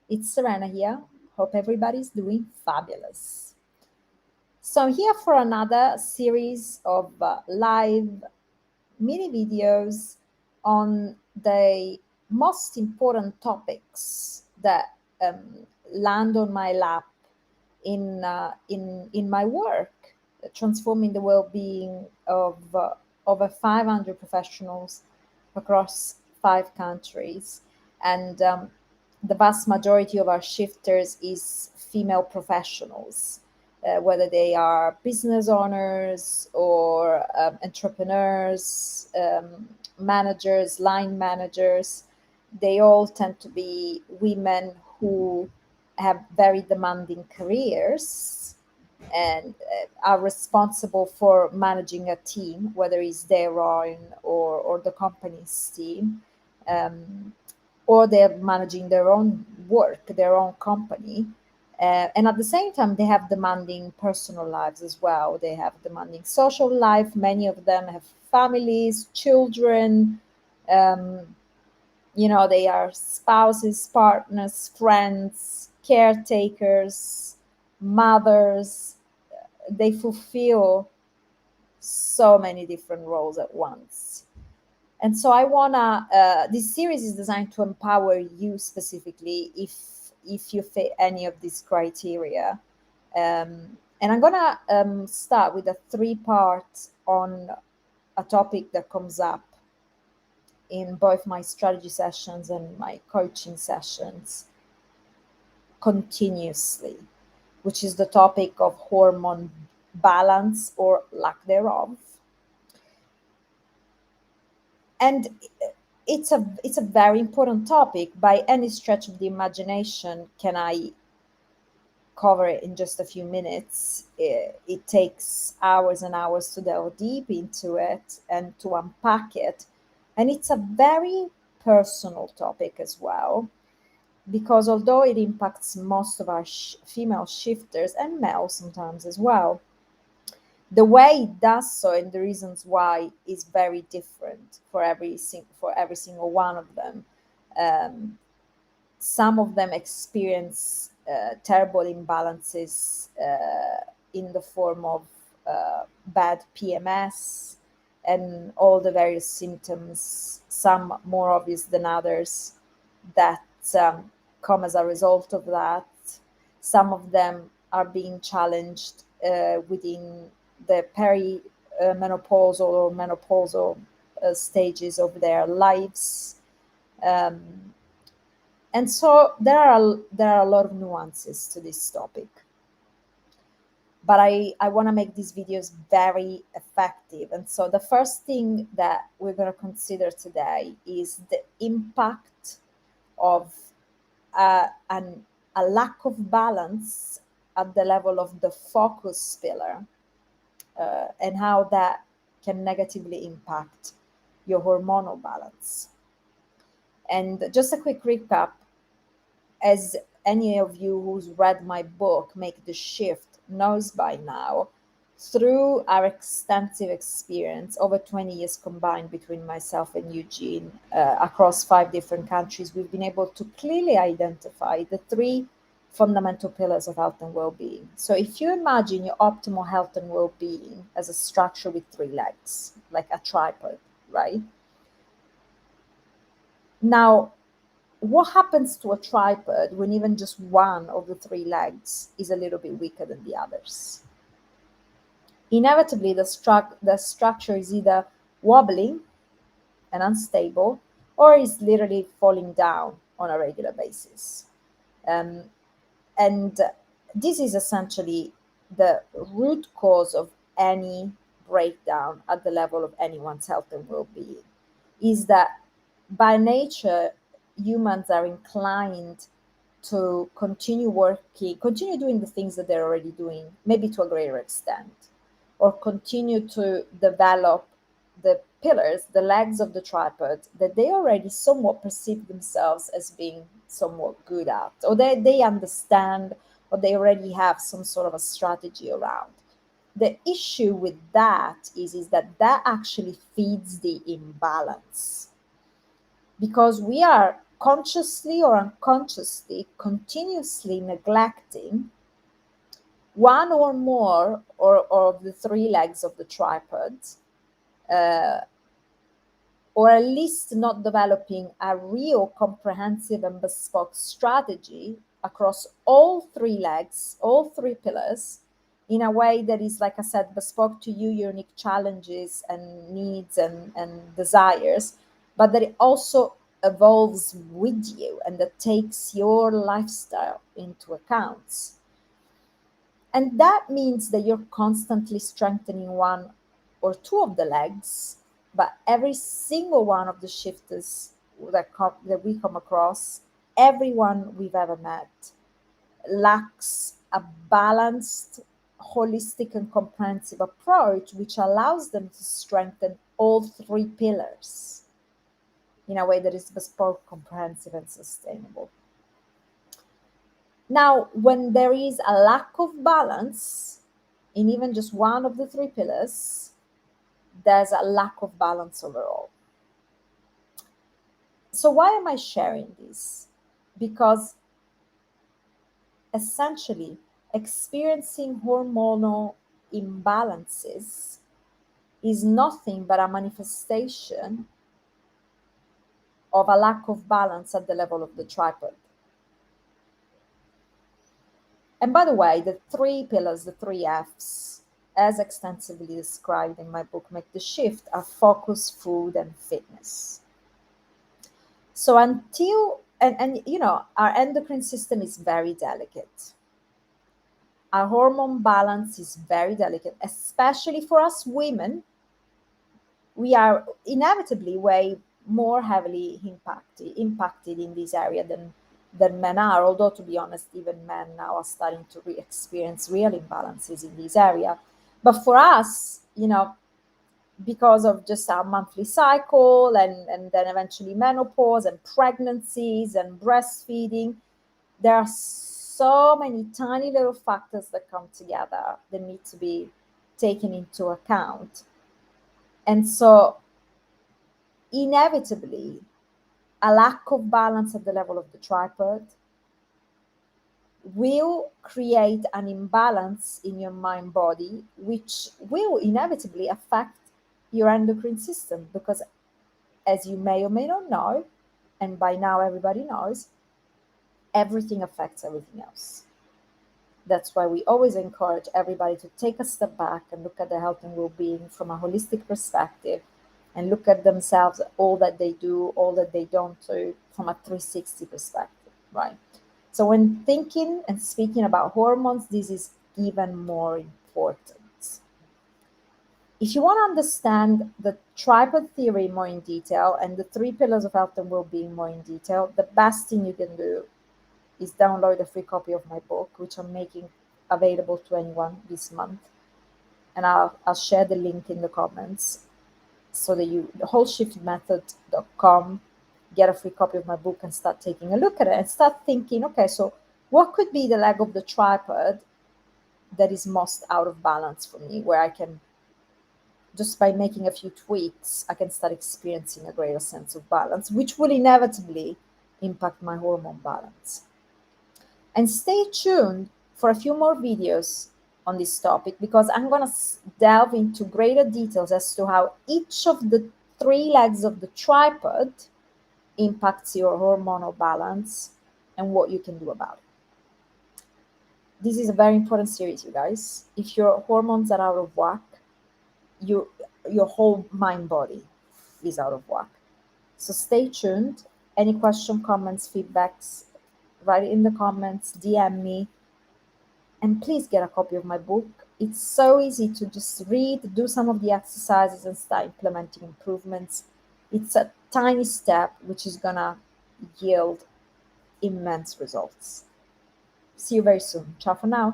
It's Serena here. Hope everybody's doing fabulous. So, I'm here for another series of live mini videos on the most important topics that land on my lap in my work, transforming the well-being of over 500 professionals across 5 countries, and the vast majority of our shifters is female professionals. Whether they are business owners or entrepreneurs, managers, line managers, they all tend to be women who have very demanding careers and are responsible for managing a team, whether it's their own or the company's team, um, or they're managing their own work, their own company. And at the same time, they have demanding personal lives as well. They have demanding social life. Many of them have families, children. Um, they are spouses, partners, friends, caretakers, mothers. They fulfill so many different roles at once. And so I wanna. This series is designed to empower you specifically if you fit any of these criteria. And I'm gonna start with a 3 part on a topic that comes up in both my strategy sessions and my coaching sessions continuously, which is the topic of hormone balance or lack thereof. And it's a very important topic. By any stretch of the imagination, can I cover it in just a few minutes? It takes hours and hours to delve deep into it and to unpack it. And it's a very personal topic as well, because although it impacts most of our female shifters and males sometimes as well, the way it does so and the reasons why is very different for every single one of them. Um, some of them experience terrible imbalances in the form of bad PMS and all the various symptoms, some more obvious than others, that come as a result of that. Some of them are being challenged within the perimenopausal or menopausal stages of their lives. Um, and so there are a lot of nuances to this topic, but I want to make these videos very effective. And so the first thing that we're going to consider today is the impact of an, a lack of balance at the level of the focus pillar, and how that can negatively impact your hormonal balance. And just a quick recap, as any of you who's read my book, Make the Shift, knows by now, through our extensive experience, over 20 years combined between myself and Eugene, across 5 different countries, we've been able to clearly identify the 3 fundamental pillars of health and well-being. So if you imagine your optimal health and well-being as a structure with 3 legs, like a tripod, right? Now, what happens to a tripod when even just one of the 3 legs is a little bit weaker than the others? Inevitably, the structure is either wobbling and unstable, or is literally falling down on a regular basis. Um, and this is essentially the root cause of any breakdown at the level of anyone's health and well-being, is that by nature humans are inclined to continue doing the things that they're already doing, maybe to a greater extent, or continue to develop the pillars, the legs of the tripod that they already somewhat perceive themselves as being somewhat good at, or they understand, or they already have some sort of a strategy around. The issue with that is that actually feeds the imbalance, because we are consciously or unconsciously continuously neglecting one or more or of the three legs of the tripod, uh, or at least not developing a real comprehensive and bespoke strategy across all three legs, all three pillars, in a way that is, like I said, bespoke to you, your unique challenges and needs and desires, but that it also evolves with you and that takes your lifestyle into account. And that means that you're constantly strengthening one or two of the legs, but every single one of the shifters that we come across, everyone we've ever met, lacks a balanced, holistic, and comprehensive approach which allows them to strengthen all three pillars in a way that is bespoke, comprehensive, and sustainable. Now, when there is a lack of balance in even just one of the three pillars, there's a lack of balance overall. So, why am I sharing this? Because essentially, experiencing hormonal imbalances is nothing but a manifestation of a lack of balance at the level of the tripod. And by the way, the three pillars, the three F's, as extensively described in my book, Make the Shift, are focus, food, and fitness. So and you know, our endocrine system is very delicate. Our hormone balance is very delicate, especially for us women. We are inevitably way more heavily impacted in this area than men are, although to be honest, even men now are starting to experience real imbalances in this area. But for us, you know, because of just our monthly cycle and then eventually menopause and pregnancies and breastfeeding, there are so many tiny little factors that come together that need to be taken into account. And so inevitably, a lack of balance at the level of the tripod will create an imbalance in your mind body, which will inevitably affect your endocrine system. Because, as you may or may not know, and by now everybody knows, everything affects everything else. That's why we always encourage everybody to take a step back and look at their health and well being from a holistic perspective and look at themselves, all that they do, all that they don't do, from a 360 perspective, right? So, when thinking and speaking about hormones, this is even more important. If you want to understand the tripod theory more in detail and the three pillars of health and well being more in detail, the best thing you can do is download a free copy of my book, which I'm making available to anyone this month. And I'll share the link in the comments so that you, thewholeshiftmethod.com, get a free copy of my book and start taking a look at it and start thinking, okay, so what could be the leg of the tripod that is most out of balance for me, where I can, just by making a few tweaks, I can start experiencing a greater sense of balance, which will inevitably impact my hormone balance. And stay tuned for a few more videos on this topic, because I'm going to delve into greater details as to how each of the three legs of the tripod impacts your hormonal balance and what you can do about it. This is a very important series, you guys. If your hormones are out of whack, your whole mind body is out of whack. So stay tuned. Any question, comments, feedbacks, write it in the comments, DM me, and please get a copy of my book. It's so easy to just read, do some of the exercises, and start implementing improvements. It's a tiny step which is gonna yield immense results. See you very soon. Ciao for now.